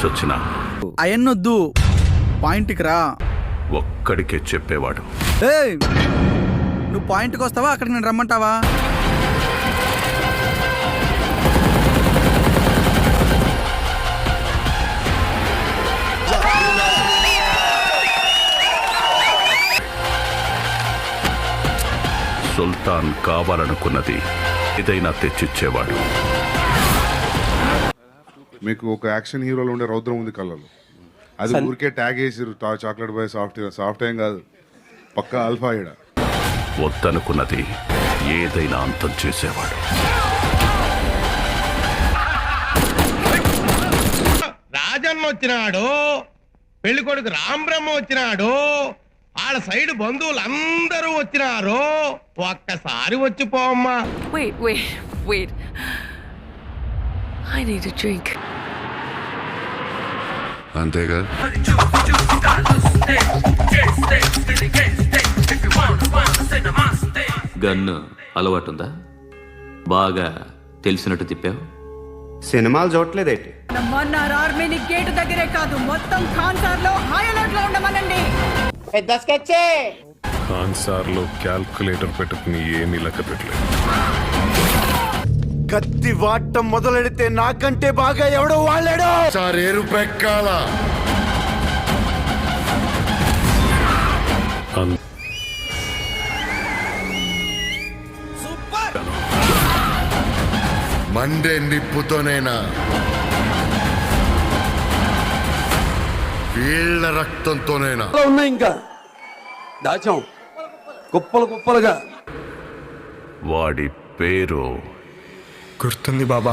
వచ్చినా అయన్నొద్దు, పాయింట్కి రా. ఒక్కడికే చెప్పేవాడు. ఏయ్, నువ్వు పాయింట్కి వస్తావా అక్కడికి నేను రమ్మంటావా? సుల్తాన్ కావాలనుకున్నది ఏదైనా తెచ్చిచ్చేవాడు. మీకు ఒక యాక్షన్ హీరోలో ఉండే రౌద్రం ఉంది కళ్ళలో, అది ఊరికే ట్యాగ్ వేసిరు. చాక్లెట్ బాయ్ సాఫ్ట్ ఏం కాదు, పక్కా ఆల్ఫా ఈడ. వద్దనుకున్నది ఏదైనా అంతం చేసేవాడు. రాజన్న వచ్చినాడు, పెళ్లి కొడుకు రాంబ్రహ్మ వచ్చినాడు, వాళ్ళ సైడ్ బంధువులు అందరూ వచ్చినారు. ఒక్కసారి వచ్చిపోమ్మా. Wait. I need a drink. అంతేగా. గన్ను అలవాటుందా? బాగా తెలిసినట్టు తిప్పావు. సినిమాలు చూడలేదేంటి? మన్నార్ ఆర్మీని గేటు దగ్గరే కాదు, మొత్తం ఖాన్సార్ లో హై అలర్ట్ లో ఉండమనండి. ఖాన్సార్ లో క్యాల్కులేటర్ పెట్టుకుని ఏమీ లెక్క పెట్టలేదు. కత్తి వాడటం మొదలెడితే నాకంటే బాగా ఎవడో వాళ్ళాడు. సారేరు పెక్కాల మండే నిప్పుతోనేనా, వీళ్ళ రక్తంతోనేనా? ఉన్నాయి ఇంకా దాచాం కుప్పలుగా. వాడి పేరు గుర్తుంది బాబా.